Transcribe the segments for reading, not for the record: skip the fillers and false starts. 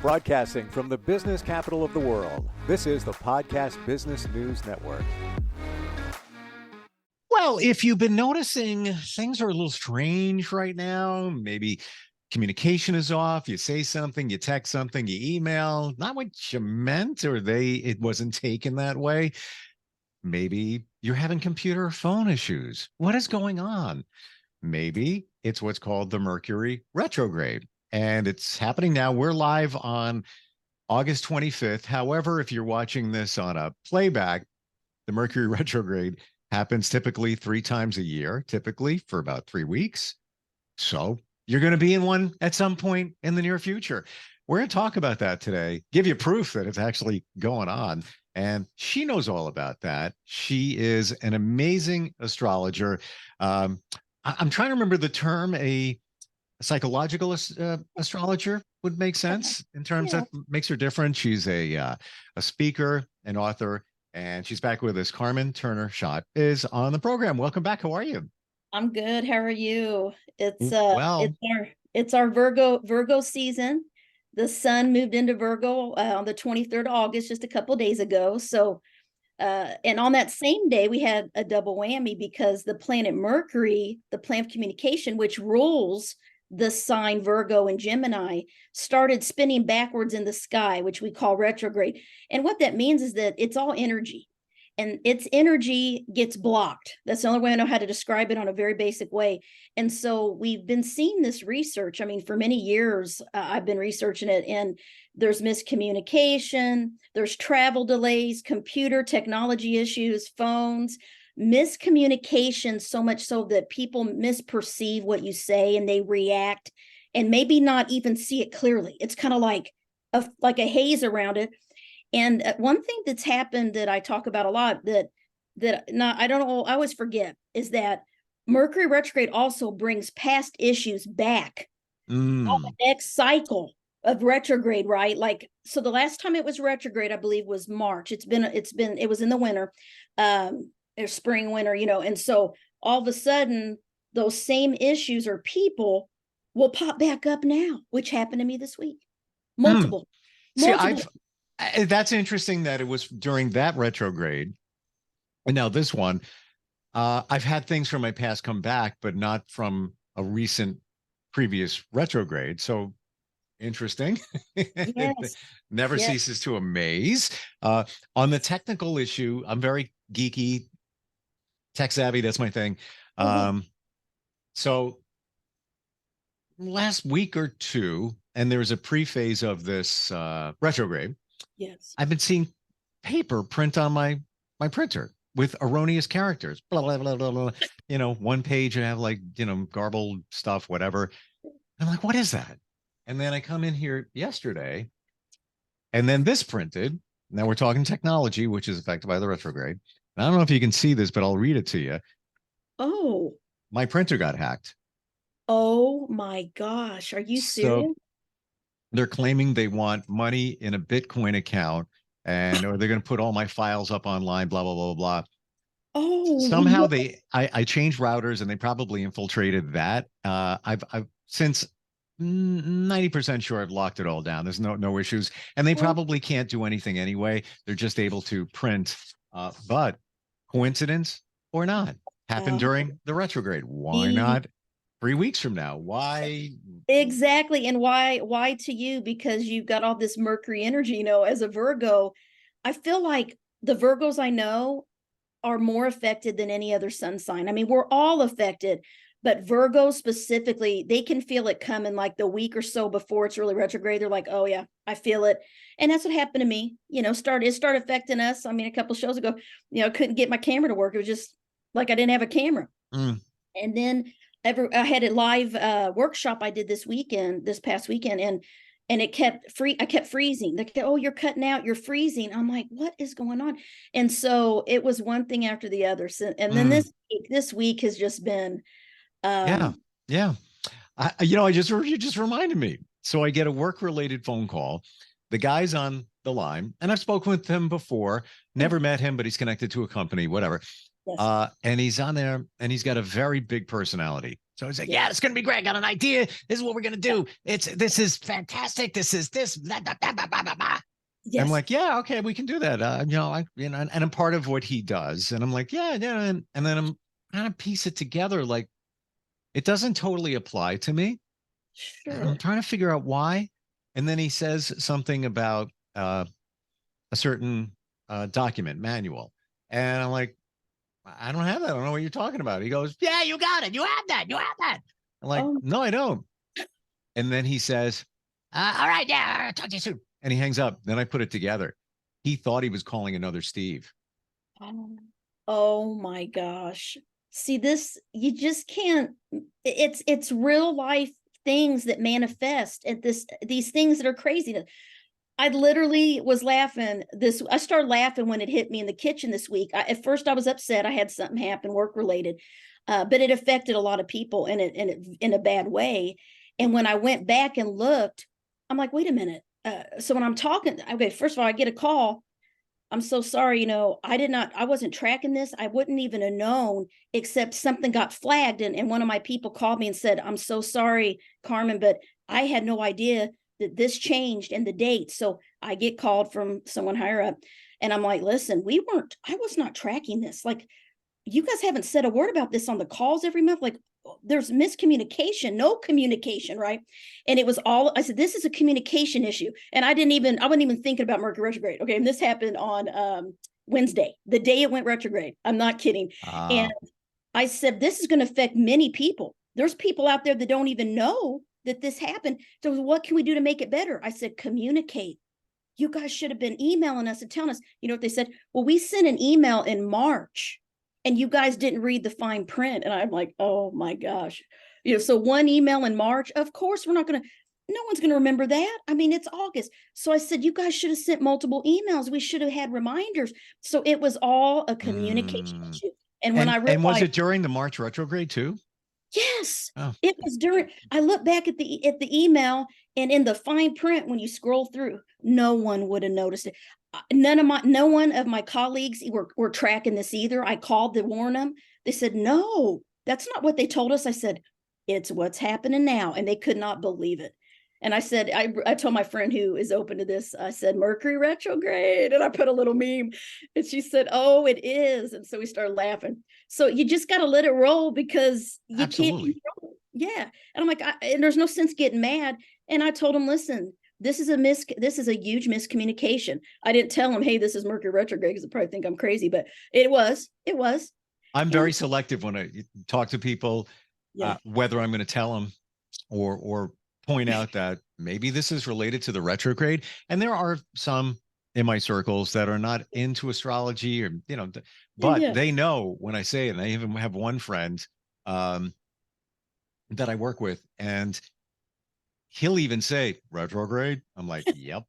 Broadcasting from the business capital of the world, this is the Podcast Business News Network. Well, if you've been noticing things are a little strange right now, maybe communication is off, you say something, you text something, you email, not what you meant, or it wasn't taken that way. Maybe you're having computer or phone issues. What is going on? Maybe it's what's called the Mercury retrograde, and it's happening now. We're live on August 25th. However, if you're watching this on a playback, the Mercury retrograde happens typically 3 times a year, typically for about 3 weeks. So you're going to be in one at some point in the near future. We're going to talk about that today, give you proof that it's actually going on. And she knows all about that. She is an amazing astrologer. I'm trying to remember the term. A psychological astrologer would make sense in terms that makes her different. She's a speaker, an author, and she's back with us. Carmen Turner Schott is on the program. Welcome back. How are you? I'm good. How are you? It's well, it's our Virgo season. The sun moved into Virgo on the 23rd of August, just a couple days ago. So, and on that same day, we had a double whammy because the planet Mercury, the planet of communication, which rules the sign Virgo and Gemini, started spinning backwards in the sky, which we call retrograde. And what that means is that it's all energy, and its energy gets blocked. That's the only way I know how to describe it on a very basic way. And so we've been seeing this research. I mean, for many years, I've been researching it, and there's miscommunication, there's travel delays, computer technology issues, phones, miscommunication, so much so that people misperceive what you say and they react and maybe not even see it clearly. It's kind of like a haze around it. And one thing that's happened that I talk about a lot that I don't know, I always forget, is that Mercury retrograde also brings past issues back on the next cycle of retrograde, right? Like, so the last time it was retrograde, I believe, was March. It was in the winter, or spring, winter, and so all of a sudden those same issues or people will pop back up now, which happened to me this week. Multiple. See, that's interesting that it was during that retrograde. And now this one, I've had things from my past come back, but not from a recent previous retrograde. So interesting. Yes. Never ceases to amaze. On the technical issue, I'm very geeky, tech savvy. That's my thing. So last week or two, and there's a pre-phase of this retrograde. Yes. I've been seeing paper print on my printer with erroneous characters. Blah, blah, blah, blah, blah. One page I have garbled stuff, whatever. I'm like, what is that? And then I come in here yesterday, and then this printed. Now we're talking technology, which is affected by the retrograde. And I don't know if you can see this, but I'll read it to you. Oh. My printer got hacked. Oh my gosh. Are you serious? They're claiming they want money in a Bitcoin account, or they're going to put all my files up online, blah, blah, blah, blah. Oh, somehow I changed routers, and they probably infiltrated that. I've since 90% sure I've locked it all down. There's no issues, and they probably can't do anything anyway. They're just able to print. But coincidence or not, happened during the retrograde. Why not 3 weeks from now? Why? Exactly. And why to you? Because you've got all this Mercury energy, as a Virgo. I feel like the Virgos I know are more affected than any other sun sign. I mean, we're all affected, but Virgos specifically, they can feel it coming like the week or so before it's really retrograde. They're like, oh yeah, I feel it. And that's what happened to me. It started affecting us. I mean, a couple of shows ago, I couldn't get my camera to work. It was just like I didn't have a camera. And then I had a live workshop I did this past weekend, and it kept I kept freezing. They kept, oh, you're cutting out, you're freezing. I'm like, what is going on? And so it was one thing after the other. So, and then this week has just been yeah. You just reminded me. So I get a work-related phone call. The guy's on the line, and I've spoken with him before, never met him, but he's connected to a company, whatever. Yes. And he's on there and he's got a very big personality. So he's like, Yes. yeah, it's going to be great. I got an idea. This is what we're going to do. This is fantastic. This is this. Blah, blah, blah, blah, blah, blah. I'm Yes. like, yeah, okay, we can do that. And I'm part of what he does. And I'm like, yeah. And then I'm kind of piece it together. Like, it doesn't totally apply to me. And I'm Sure. trying to figure out why. And then he says something about a certain document manual. And I'm like, I don't have that. I don't know what you're talking about. He goes, yeah, you got it. You have that. You have that. I'm like, Oh, no, I don't. And then he says, all right, yeah, I'll talk to you soon. And he hangs up. Then I put it together. He thought he was calling another Steve. oh my gosh. See this, you just can't, it's real life things that manifest at these things that are crazy. I literally was laughing I started laughing when it hit me in the kitchen this week. At first I was upset. I had something happen work related, but it affected a lot of people in a bad way. And when I went back and looked, I'm like, wait a minute. So when I'm talking, okay, first of all, I get a call. I'm so sorry, I wasn't tracking this. I wouldn't even have known, except something got flagged. And one of my people called me and said, I'm so sorry, Carmen, but I had no idea that this changed and the date. So I get called from someone higher up and I'm like, listen, I was not tracking this. Like, you guys haven't said a word about this on the calls every month. Like, there's miscommunication, no communication, right? And it was all, I said, this is a communication issue. And I wasn't even thinking about Mercury retrograde. Okay. And this happened on Wednesday, the day it went retrograde. I'm not kidding. And I said, this is going to affect many people. There's people out there that don't even know that this happened. So what can we do to make it better? I said, communicate. You guys should have been emailing us and telling us. You know what they said? Well, we sent an email in March and you guys didn't read the fine print. And I'm like, oh my gosh. So one email in March, of course, no one's going to remember that. I mean, it's August. So I said, you guys should have sent multiple emails. We should have had reminders. So it was all a communication issue. And when I And was realized, it during the March retrograde too? yes, Oh. it was I look back at the email and in the fine print, when you scroll through, no one would have noticed it. No one of my colleagues were tracking this either. I called to warn them. They said, no, that's not what they told us. I said, it's what's happening now. And they could not believe it. And I said, I told my friend who is open to this, I said, Mercury retrograde. And I put a little meme and she said, oh, it is. And so we started laughing. So you just got to let it roll because you Absolutely. can't control it. Yeah. And I'm like, and there's no sense getting mad. And I told him, listen, this is a huge miscommunication. I didn't tell him, hey, this is Mercury retrograde, because they probably think I'm crazy, but it was. I'm very selective when I talk to people, Yeah. whether I'm going to tell them or point out that maybe this is related to the retrograde. And there are some in my circles that are not into astrology or, but Yeah. they know when I say it. And I even have one friend that I work with, and he'll even say retrograde. I'm like, yep,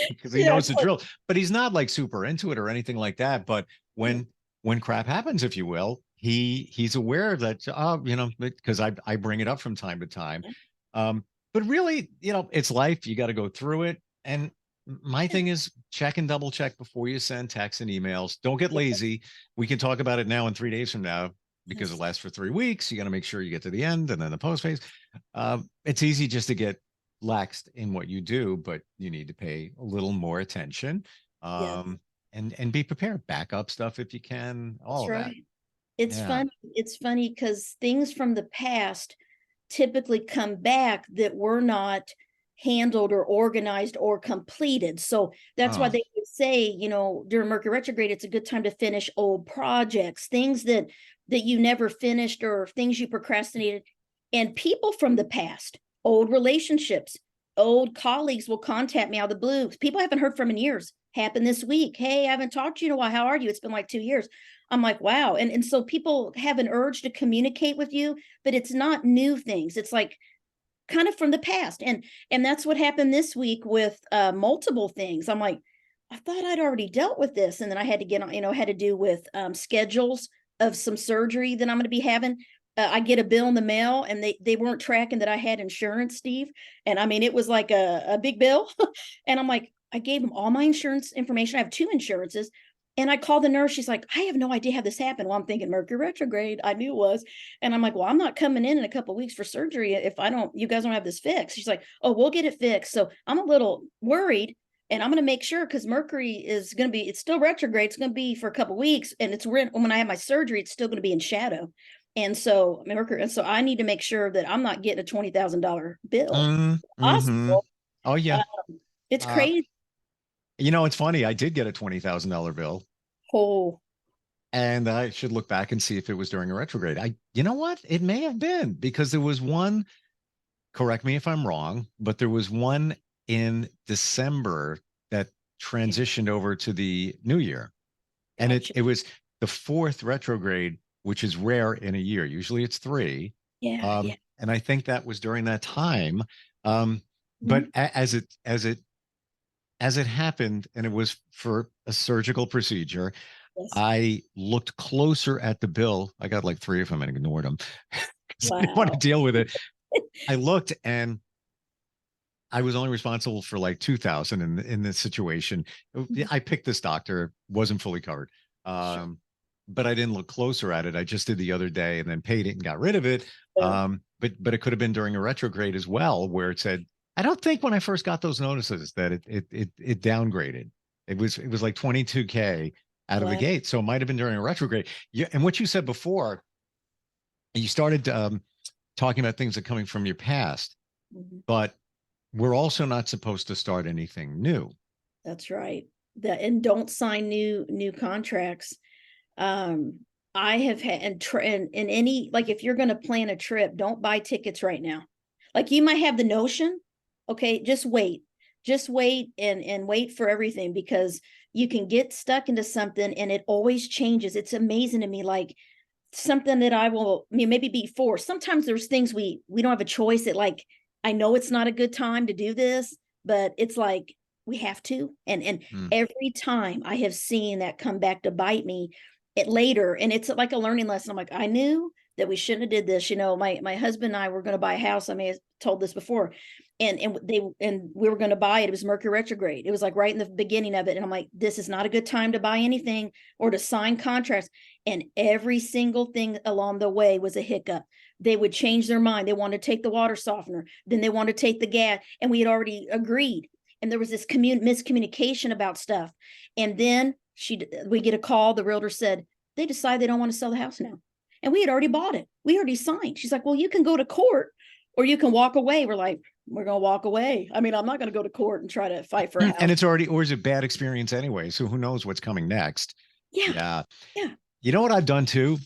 because he Yeah. knows the drill, but he's not like super into it or anything like that. But when crap happens, if you will, he's aware that, because I bring it up from time to time. But really, it's life. You got to go through it. And my thing is check and double check before you send texts and emails. Don't get lazy. We can talk about it now and 3 days from now, because it lasts for 3 weeks. You got to make sure you get to the end and then the post phase. It's easy just to get laxed in what you do, but you need to pay a little more attention. And be prepared. Back up stuff if you can. All That's of that. right. It's funny because things from the past typically come back that were not handled or organized or completed. So that's why they would say, during Mercury retrograde, it's a good time to finish old projects, things that you never finished or things you procrastinated. And people from the past, old relationships, old colleagues will contact me out of the blue. People I haven't heard from in years. Happened this week. Hey, I haven't talked to you in a while. How are you? It's been like 2 years. I'm like, wow. And so people have an urge to communicate with you, but it's not new things. It's like kind of from the past. And that's what happened this week with multiple things. I'm like, I thought I'd already dealt with this. And then I had to get on, had to do with schedules of some surgery that I'm going to be having. I get a bill in the mail and they weren't tracking that I had insurance, Steve. And I mean, it was like a big bill. And I'm like, I gave them all my insurance information. I have 2 insurances. And I called the nurse. She's like, I have no idea how this happened. Well, I'm thinking Mercury retrograde. I knew it was. And I'm like, well, I'm not coming in a couple of weeks for surgery if you guys don't have this fixed. She's like, oh, we'll get it fixed. So I'm a little worried, and I'm going to make sure, because Mercury is going to be, it's still retrograde. It's going to be for a couple of weeks. And when I have my surgery, it's still going to be in shadow. And so I need to make sure that I'm not getting a $20,000 bill. Mm-hmm. Oh yeah. It's crazy. It's funny. I did get a $20,000 bill. Oh. And I should look back and see if it was during a retrograde. You know what? It may have been, because there was one, correct me if I'm wrong, but there was one in December that transitioned over to the new year. And it was the 4th retrograde, which is rare in a year. Usually it's 3. Yeah. And I think that was during that time. But as it happened, and it was for a surgical procedure, yes. I looked closer at the bill. I got like 3 of them and ignored them. Wow. I didn't want to deal with it. I looked, and I was only responsible for like $2,000 in this situation. I picked this doctor, wasn't fully covered. Sure. But I didn't look closer at it. I just did the other day and then paid it and got rid of it. But it could have been during a retrograde as well, where it said, I don't think when I first got those notices that it downgraded. It was like $22K out of the gate. So it might have been during a retrograde. Yeah. And what you said before, you started talking about things that are coming from your past, but we're also not supposed to start anything new. That's right. And don't sign new contracts. I have had, and any, like, if you're going to plan a trip, don't buy tickets right now. Like, you might have the notion, okay, just wait and wait for everything, because you can get stuck into something and it always changes. It's amazing to me. Like, something that maybe be forced. Sometimes there's things we don't have a choice. That, like, I know it's not a good time to do this, but it's like, we have to. And every time I have seen that come back to bite me later, and it's like a learning lesson. I'm like, I knew that we shouldn't have did this. My husband and I were going to buy a house. I may have told this before, and we were going to buy it. It was Mercury retrograde. It was like right in the beginning of it. And I'm like, this is not a good time to buy anything or to sign contracts. And every single thing along the way was a hiccup. They would change their mind. They wanted to take the water softener. Then they wanted to take the gas. And we had already agreed. And there was this miscommunication about stuff. And then we get a call. The realtor said, they decide they don't want to sell the house now. And we had already bought it. We already signed. She's like, well, you can go to court or you can walk away. We're like, we're going to walk away. I mean, I'm not going to go to court and try to fight for a house. And it's already, or is it bad experience anyway? So who knows what's coming next? Yeah. You know what I've done too?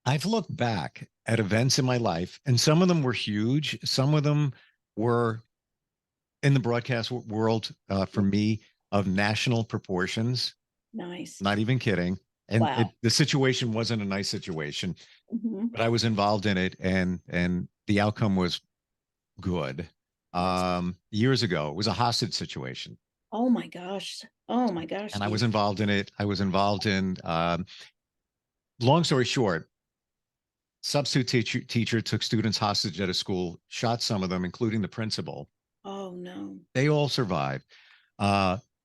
I've looked back at events in my life, and some of them were huge. Some of them were in the broadcast world, for me, of national proportions. Nice. Not even kidding. And wow. The situation wasn't a nice situation, but I was involved in it, and the outcome was good. Years ago, it was a hostage situation. Oh my gosh. And I was involved in it. I was involved in, long story short, substitute teacher took students hostage at a school, shot some of them, including the principal. Oh no. They all survived.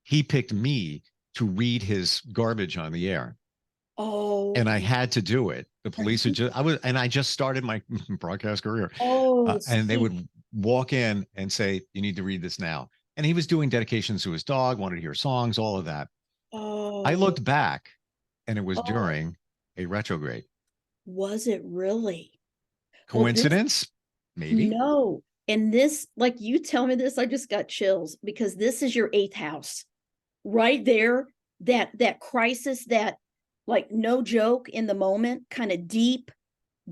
He picked me to read his garbage on the air. Oh. And I had to do it. The police had I just started my broadcast career. Oh. And they would walk in and say, you need to read this now. And he was doing dedications to his dog, wanted to hear songs, all of that. Oh. I looked back, and it was during a retrograde. Was it really? Coincidence? Maybe. No. And this, like, you tell me this, I just got chills, because this is your 8th house right there. That crisis, that, like, no joke, in the moment, kind of deep,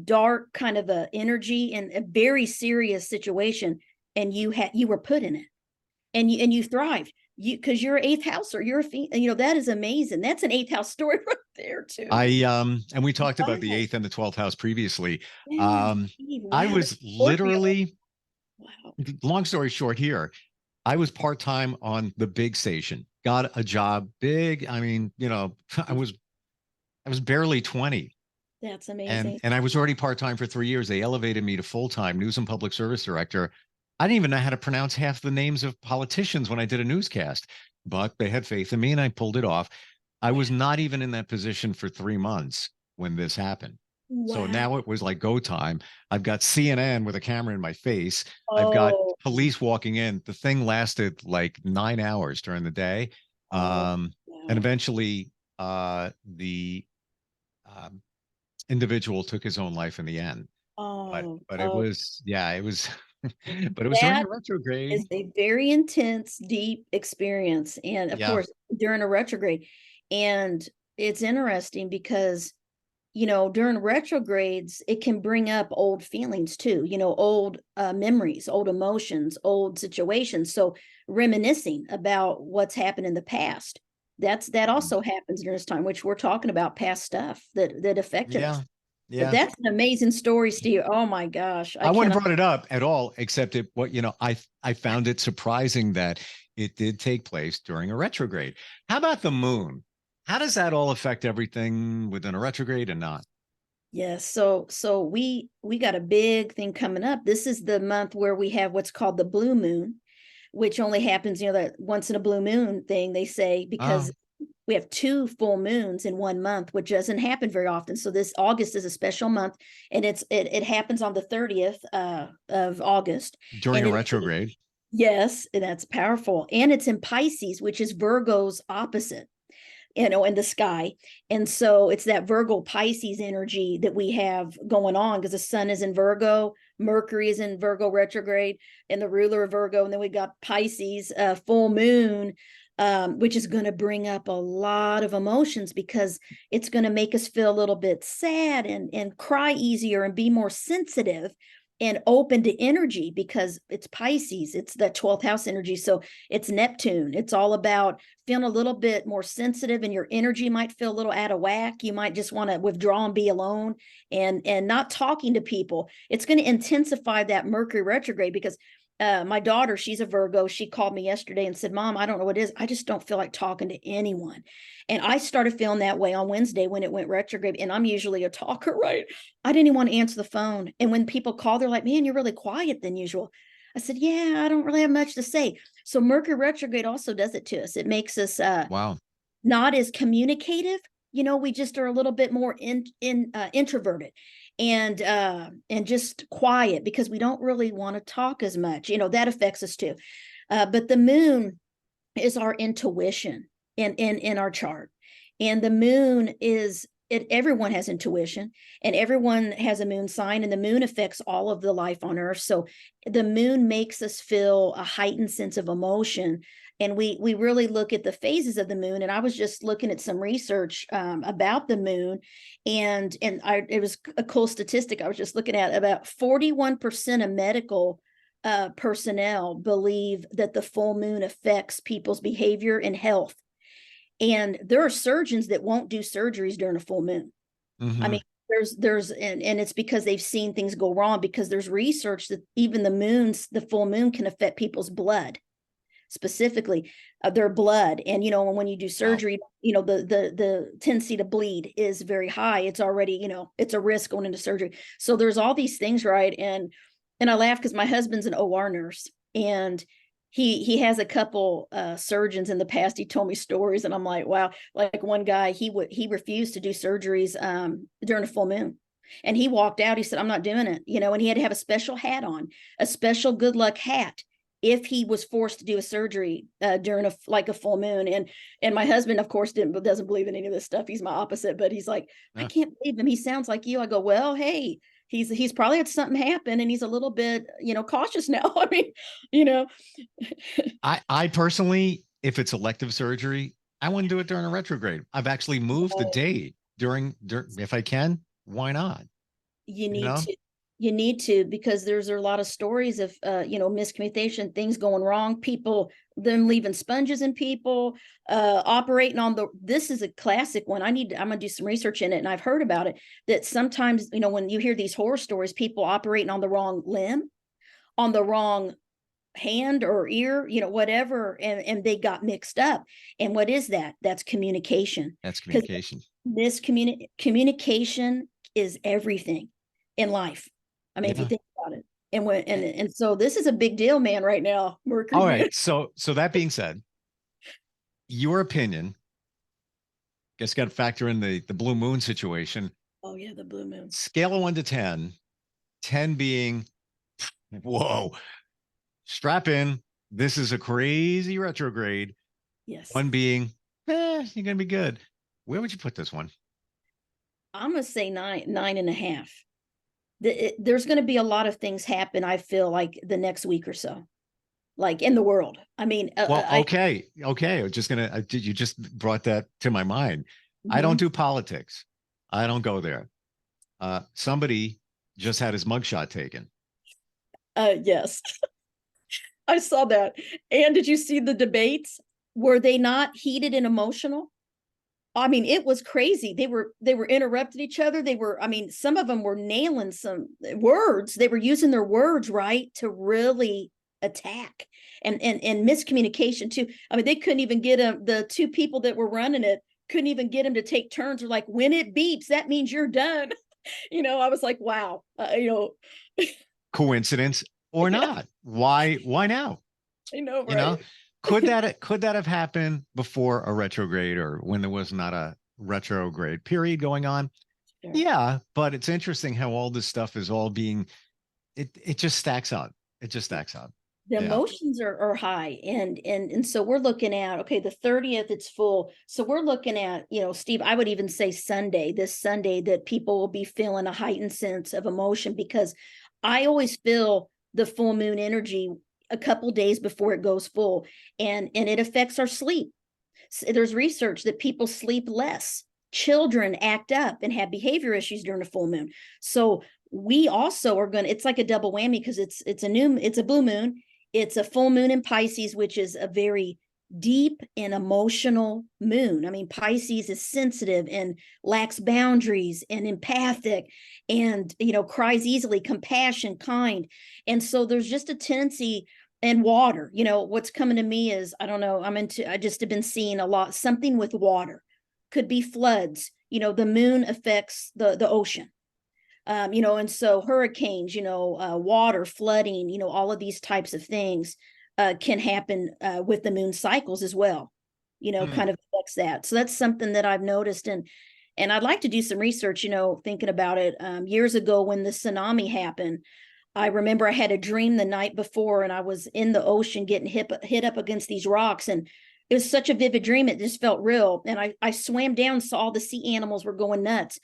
dark kind of a energy, and a very serious situation. And you were put in it, and you thrived. Because you're an 8th house, or you're that is amazing. That's an 8th house story right there too. And we talked about the 8th and the 12th house previously. Wow. I was literally, wow. Long story short here, I was part-time on the big station, got a job big. I mean, I was barely 20. That's amazing. And I was already part-time for 3 years. They elevated me to full-time news and public service director. I didn't even know how to pronounce half the names of politicians when I did a newscast, but they had faith in me, and I pulled it off. I was not even in that position for 3 months when this happened. So Wow. now it was like go time. I've got CNN with a camera in my face. I've got Oh, police walking in. The thing lasted like 9 hours during the day. oh, And wow. eventually the um, individual took his own life in the end. But Oh, but it oh, was, yeah, it was but it was during that a retrograde. is a very intense, deep experience. And of Yeah. course, during a retrograde. And it's interesting because, you know, during retrogrades, it can bring up old feelings too, you know, old memories, old emotions, old situations. So reminiscing about what's happened in the past. That Mhm. also happens during this time, which we're talking about past stuff that affected us. Yeah. But Yeah. that's an amazing story, Steve. Oh my gosh. I I wouldn't cannot. have brought it up at all, except it what I found it surprising that it did take place during a retrograde. How about the moon? How does that all affect everything within a retrograde and not? Yes, so we got a big thing coming up. This is the month where we have what's called the blue moon, which only happens, you know, that once in a blue moon thing they say, Oh, because we have two full moons in one month, which doesn't happen very often. So this August is a special month, and it happens on the 30th of August, during and a it retrograde. yes, and that's powerful, and it's in Pisces, which is Virgo's opposite, you know, in the sky. And so it's that Virgo Pisces energy that we have going on because the sun is in Virgo, Mercury is in Virgo retrograde, and the ruler of Virgo. And then we got Pisces, full moon, which is going to bring up a lot of emotions because it's going to make us feel a little bit sad and cry easier and be more sensitive and open to energy because it's Pisces, it's that 12th house energy. So it's Neptune. It's all about feeling a little bit more sensitive, and your energy might feel a little out of whack. You might just want to withdraw and be alone and not talking to people. It's going to intensify that Mercury retrograde because my daughter, she's a Virgo. She called me yesterday and said, Mom, I don't know what it is. I just don't feel like talking to anyone. And I started feeling that way on Wednesday when it went retrograde. And I'm usually a talker, right? I didn't even want to answer the phone. And when people call, they're like, man, you're really quiet than usual. I said, yeah, I don't really have much to say. So Mercury retrograde also does it to us. It makes us Wow. not as communicative. You know, we just are a little bit more introverted and just quiet because we don't really want to talk as much. You know, that affects us too. But the moon is our intuition in our chart, and the moon is it. Everyone has intuition, and everyone has a moon sign, and the moon affects all of the life on Earth. So the moon makes us feel a heightened sense of emotion, and we really look at the phases of the moon. And I was just looking at some research about the moon, and it was a cool statistic. I was just looking at about 41% of medical personnel believe that the full moon affects people's behavior and health. And there are surgeons that won't do surgeries during a full moon. I Hmm. mean, and it's because they've seen things go wrong because there's research that even the full moon can affect people's blood, specifically their blood. And, you know, when you do Wow. surgery, you know, the tendency to bleed is very high. It's already, you know, it's a risk going into surgery. So there's all these things, right? And I laugh because my husband's an OR nurse, and he has a couple surgeons in the past. He told me stories, and I'm like, wow. Like one guy, he refused to do surgeries during a full moon, and he walked out. He said, I'm not doing it, you know. And he had to have a special hat on, a special good luck hat, if he was forced to do a surgery during a full moon. And my husband, of course, doesn't believe in any of this stuff. He's my opposite, but he's like, I Yeah. can't believe him. He sounds like you. I go, well, hey, he's probably had something happen, and he's a little bit, you know, cautious now. I mean, you know. I personally, if it's elective surgery, I wouldn't do it during a retrograde. I've actually moved the date during if I can, why not? you You need know? to you need to, because there's a lot of stories of you know, miscommunication, things going wrong, people them leaving sponges in people, operating on the this is a classic one. I'm gonna do some research in it, and I've heard about it, that sometimes, you know, when you hear these horror stories, people operating on the wrong limb, on the wrong hand or ear, you know, whatever, and they got mixed up. And what is that? That's communication. That's Because communication. this communication is everything in life. I mean, if you Yeah. think about it. And so this is a big deal, man, right now, Mercury All moon. right. So that being said, your opinion, Guess got to factor in the blue moon situation. Oh yeah, the blue moon. Scale of 1 to 10, 10 being, whoa, strap in. This is a crazy retrograde. Yes. 1 being, you're going to be good. Where would you put this one? I'm going to say 9.5. There's going to be a lot of things happen, I feel like, the next week or so, like in the world. I mean, well, okay. I'm just going to, you just brought that to my mind. I Mhm. don't do politics. I don't go there. Somebody just had his mugshot taken. Yes. I saw that. And did you see the debates? Were they not heated and emotional? I mean, it was crazy. They were interrupting each other. I mean, some of them were nailing some words. They were using their words right to really attack, and miscommunication too. I mean, they couldn't even get the two people that were running it couldn't even get them to take turns. They're like, when it beeps, that means you're done. I was like, wow, Coincidence or Yeah. not? Why now? I know, You right? know, could that have happened before a retrograde or when there was not a retrograde period going on? Sure. Yeah, but it's interesting how all this stuff is all being it just stacks up. It just stacks up. The Yeah. emotions are high, and so we're looking at, okay, the 30th it's full, so we're looking at, Steve, I would even say this Sunday, that people will be feeling a heightened sense of emotion, because I always feel the full moon energy a couple days before it goes full, and it affects our sleep. There's research that people sleep less, children act up and have behavior issues during a full moon. So we also are going to, it's like a double whammy, because it's a blue moon, it's a full moon in Pisces, which is a very deep and emotional moon. I mean, Pisces is sensitive and lacks boundaries and empathic, and cries easily, compassion, kind. And so there's just a tendency. And water, what's coming to me is, I don't know, I just have been seeing a lot, something with water. Could be floods. The moon affects the ocean. And so hurricanes, water, flooding, all of these types of things can happen with the moon cycles as well, kind of affects that. So that's something that I've noticed. And I'd like to do some research, thinking about it. Years ago, when the tsunami happened, I remember I had a dream the night before, and I was in the ocean getting hit up against these rocks. And it was such a vivid dream. It just felt real. And I swam down, saw all the sea animals were going nuts.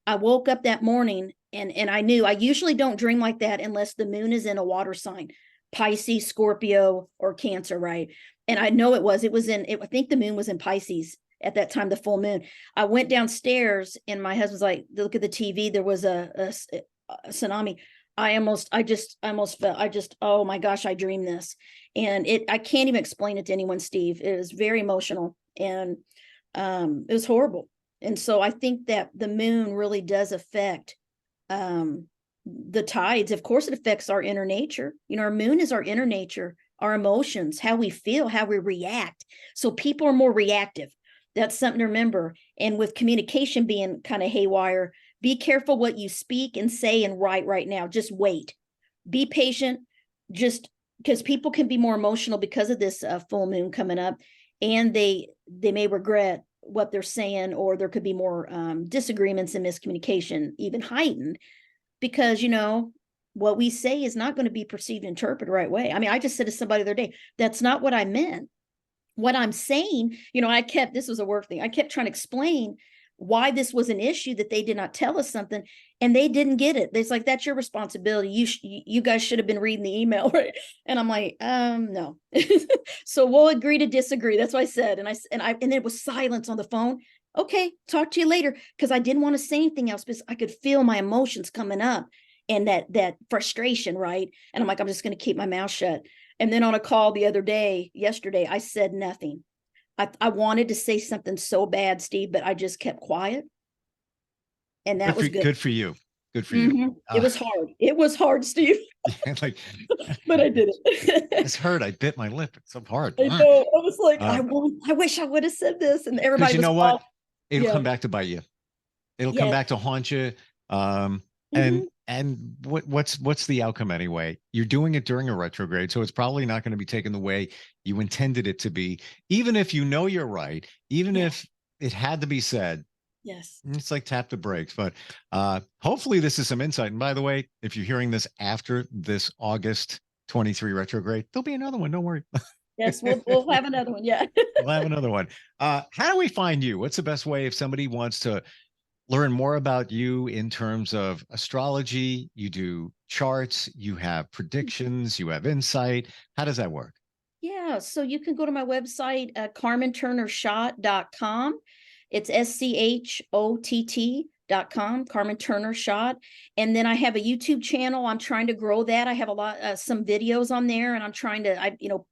I woke up that morning, and I knew, I usually don't dream like that unless the moon is in a water sign, Pisces, Scorpio, or Cancer, right? And I know I think the moon was in Pisces at that time, the full moon. I went downstairs, and my husband's like, look at the TV. There was a tsunami. I just felt, oh my gosh, I dreamed this. And I can't even explain it to anyone, Steve. It was very emotional, and it was horrible. And so I think that the moon really does affect the tides. Of course, it affects our inner nature. Our moon is our inner nature, our emotions, how we feel, how we react. So people are more reactive. That's something to remember. And with communication being kind of haywire, be careful what you speak and say and write right now. Just wait. Be patient, just because people can be more emotional because of this full moon coming up, and they may regret what they're saying, or there could be more disagreements and miscommunication, even heightened, because what we say is not going to be perceived and interpreted the right way. I mean, I just said to somebody the other day, that's not what I meant. What I'm saying, this was a work thing. I kept trying to explain why this was an issue, that they did not tell us something, and they didn't get it. It's like, that's your responsibility. You guys should have been reading the email, right? And I'm like, no. So we'll agree to disagree. That's what I said. And it was silence on the phone. Okay, talk to you later. Because I didn't want to say anything else, because I could feel my emotions coming up, and that frustration, right? And I'm like, I'm just going to keep my mouth shut. And then on a call yesterday, I said nothing. I wanted to say something so bad, Steve, but I just kept quiet. And that was good. Good for you. Good for you. It was hard. It was hard, Steve. Like, but I did it. It's hurt. I bit my lip. It's so hard. I know. I was like, I wish I would have said this. And everybody, you know what? It'll come back to bite you. It'll come back to haunt you. And what's the outcome anyway? You're doing it during a retrograde, so it's probably not going to be taken the way you intended it to be. Even if you know you're right, even if it had to be said. Yes. It's like tap the brakes, but hopefully this is some insight. And by the way, if you're hearing this after this August 23 retrograde, there'll be another one. Don't worry. Yes, we'll have another one. Yeah. We'll have another one. How do we find you? What's the best way if somebody wants to learn more about you in terms of astrology? You do charts, you have predictions, you have insight. How does that work? Yeah, so you can go to my website, carmenturnerschott.com. It's SCHOTT.com, Carmen Turner Schott. And then I have a YouTube channel. I'm trying to grow that. I have a lot, some videos on there, and I'm trying to,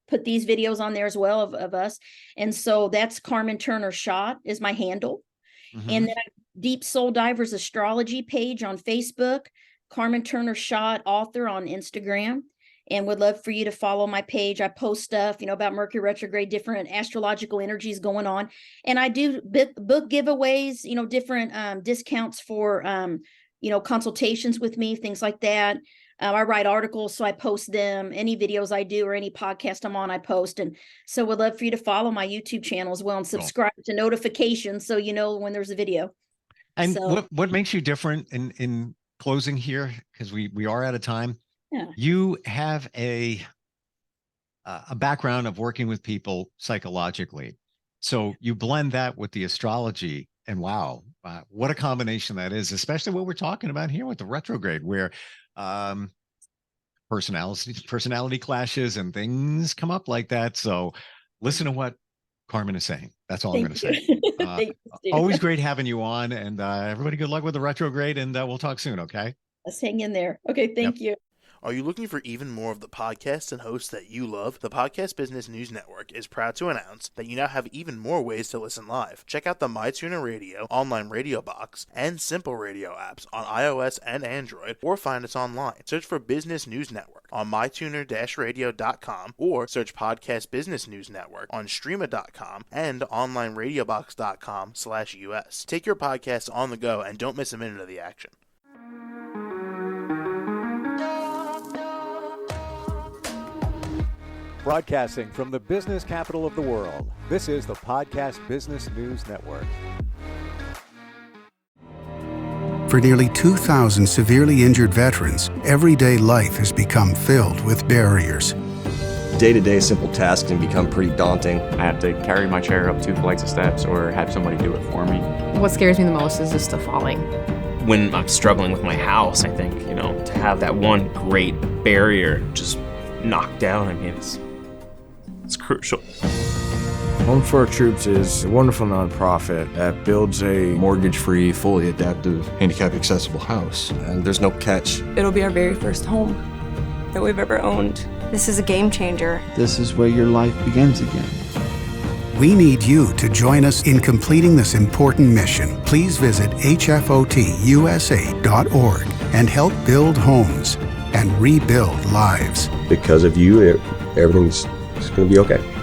put these videos on there as well of us. And so that's Carmen Turner Schott is my handle. Mm-hmm. And then I Deep Soul Divers Astrology page on Facebook, Carmen Turner Schott author on Instagram. And would love for you to follow my page. I post stuff, about Mercury retrograde, different astrological energies going on. And I do book giveaways, different discounts for, consultations with me, things like that. I write articles, so I post them. Any videos I do or any podcast I'm on, I post. And so would love for you to follow my YouTube channel as well and subscribe to notifications so you know when there's a video. And so, what makes you different in closing here, because we are out of time. Yeah. You have a background of working with people psychologically. So you blend that with the astrology, and wow, what a combination that is, especially what we're talking about here with the retrograde, where personality clashes and things come up like that. So listen to what Carmen is saying. That's all I'm going to say. Always great having you on, and everybody good luck with the retrograde, and we'll talk soon. Okay. Let's hang in there. Okay. Thank you. Are you looking for even more of the podcasts and hosts that you love? The Podcast Business News Network is proud to announce that you now have even more ways to listen live. Check out the MyTuner Radio, online radio box, and Simple Radio apps on iOS and Android, or find us online. Search for Business News Network on mytuner-radio.com, or search Podcast Business News Network on streama.com and onlineradiobox.com/US. Take your podcast on the go and don't miss a minute of the action. Broadcasting from the business capital of the world, this is the Podcast Business News Network. For nearly 2,000 severely injured veterans, everyday life has become filled with barriers. Day-to-day simple tasks can become pretty daunting. I have to carry my chair up 2 flights of steps or have somebody do it for me. What scares me the most is just the falling. When I'm struggling with my house, I think, to have that one great barrier just knocked down, it's crucial. Home for Our Troops is a wonderful nonprofit that builds a mortgage-free, fully adaptive, handicap-accessible house. And there's no catch. It'll be our very first home that we've ever owned. This is a game changer. This is where your life begins again. We need you to join us in completing this important mission. Please visit hfotusa.org and help build homes and rebuild lives. Because of you, everything's going to be okay.